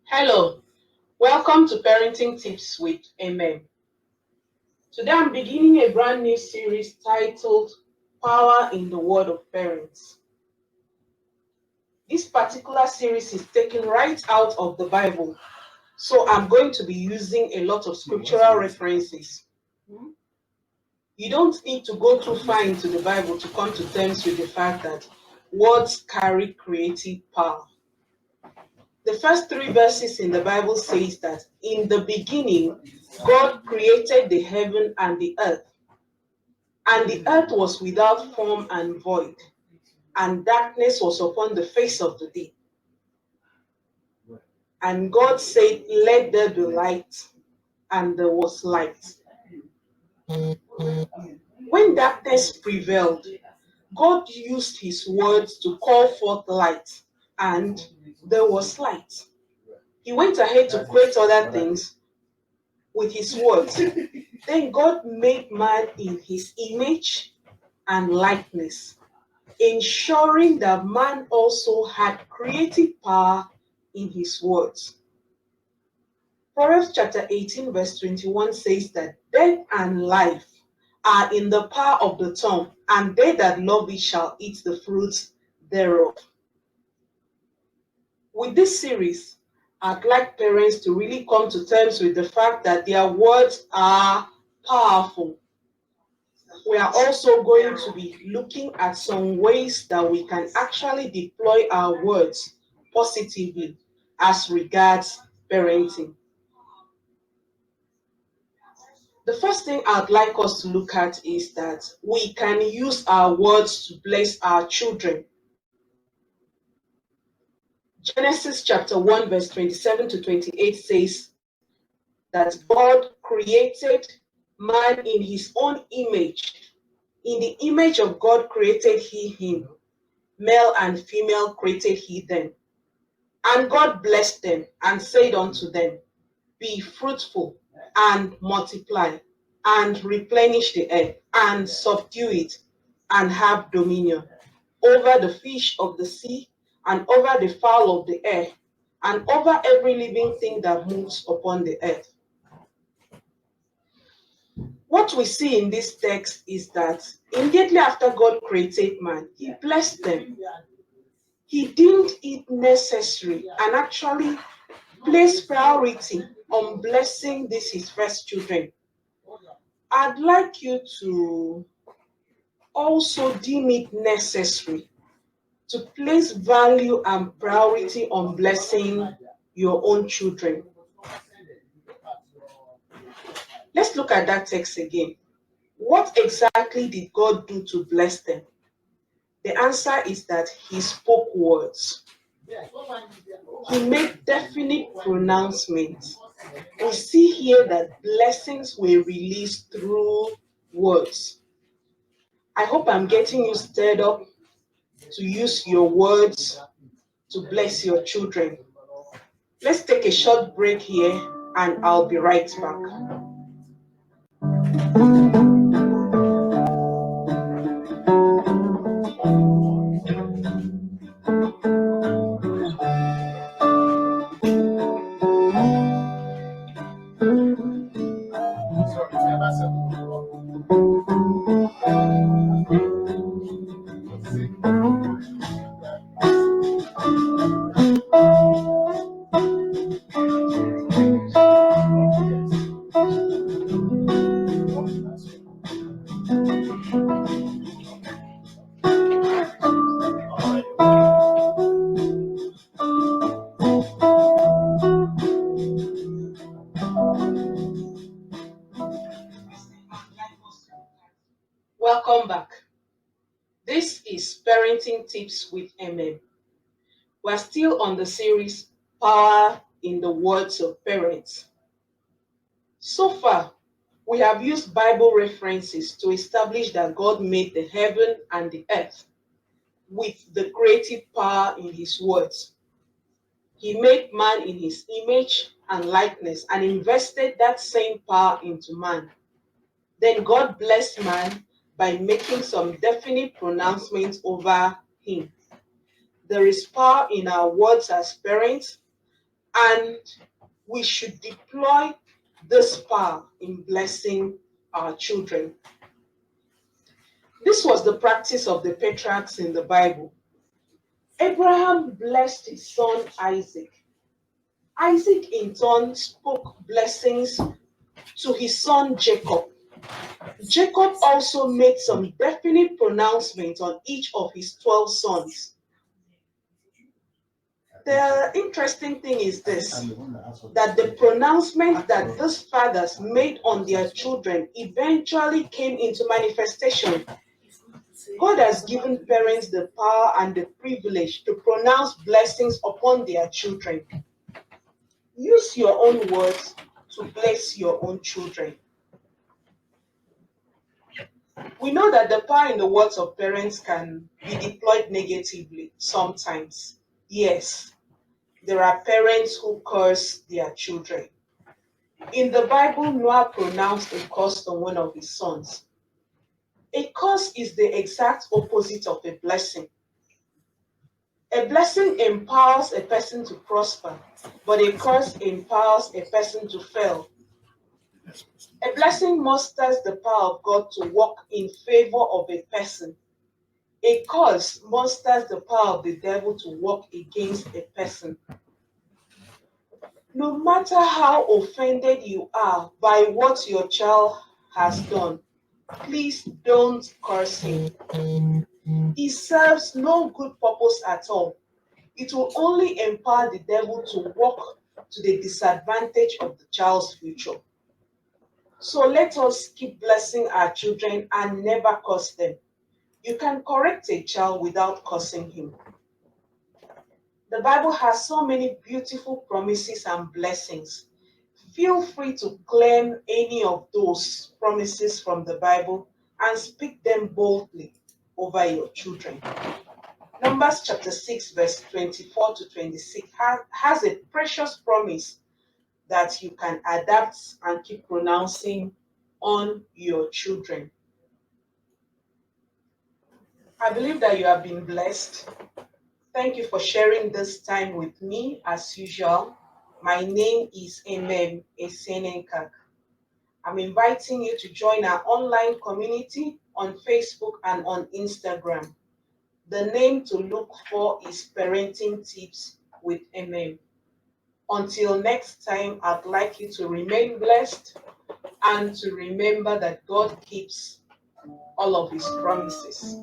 Hello, welcome to Parenting Tips with Emem. Today I'm beginning a brand new series titled Power in the Word of Parents. This particular series is taken right out of the Bible, so I'm going to be using a lot of scriptural references. You don't need to go too far into the Bible to come to terms with the fact that words carry creative power. The first 3 verses in the Bible says that in the beginning, God created the heaven and the earth was without form and void, and darkness was upon the face of the deep. And God said, "Let there be light," and there was light. When darkness prevailed, God used his words to call forth light, and there was light. He went ahead to create other things with his words. Then God made man in his image and likeness, ensuring that man also had creative power in his words. Proverbs chapter 18 verse 21 says that death and life are in the power of the tongue, and they that love it shall eat the fruits thereof. With this series, I'd like parents to really come to terms with the fact that their words are powerful. We are also going to be looking at some ways that we can actually deploy our words positively as regards parenting. The first thing I'd like us to look at is that we can use our words to bless our children. Genesis chapter 1 verse 27 to 28 says that God created man in his own image. In the image of God created he him. Male and female created he them. And God blessed them and said unto them, "Be fruitful and multiply, and replenish the earth, and subdue it, and have dominion over the fish of the sea, and over the fowl of the air, and over every living thing that moves upon the earth." What we see in this text is that immediately after God created man, he blessed them. He deemed it necessary and actually placed priority on blessing his first children. I'd like you to also deem it necessary to place value and priority on blessing your own children. Let's look at that text again. What exactly did God do to bless them? The answer is that he spoke words. He made definite pronouncements. We see here that blessings were released through words. I hope I'm getting you stirred up to use your words to bless your children. Let's take a short break here and I'll be right back. Welcome back. This is Parenting Tips with Emem. We're still on the series Power in the Words of Parents. So far, we have used Bible references to establish that God made the heaven and the earth with the creative power in his words. He made man in his image and likeness and invested that same power into man. Then God blessed man by making some definite pronouncements over him. There is power in our words as parents, and we should deploy this power in blessing our children. This was the practice of the patriarchs in the Bible. Abraham blessed his son Isaac. Isaac in turn spoke blessings to his son Jacob. Jacob also made some definite pronouncements on each of his 12 sons. The interesting thing is this, that the pronouncement that these fathers made on their children eventually came into manifestation. God has given parents the power and the privilege to pronounce blessings upon their children. Use your own words to bless your own children. We know that the power in the words of parents can be deployed negatively sometimes. Yes, there are parents who curse their children. In the Bible, Noah pronounced a curse on one of his sons. A curse is the exact opposite of a blessing. A blessing empowers a person to prosper, but a curse empowers a person to fail. A blessing musters the power of God to work in favor of a person. A curse musters the power of the devil to work against a person. No matter how offended you are by what your child has done, please don't curse him. It serves no good purpose at all. It will only empower the devil to work to the disadvantage of the child's future. So let us keep blessing our children and never curse them. You can correct a child without cursing him. The Bible has so many beautiful promises and blessings. Feel free to claim any of those promises from the Bible and speak them boldly over your children. Numbers chapter 6, verse 24 to 26 has a precious promise that you can adapt and keep pronouncing on your children. I believe that you have been blessed. Thank you for sharing this time with me as usual. My name is Emem Esenenkak. I'm inviting you to join our online community on Facebook and on Instagram. The name to look for is Parenting Tips with Emem. Until next time, I'd like you to remain blessed and to remember that God keeps all of his promises.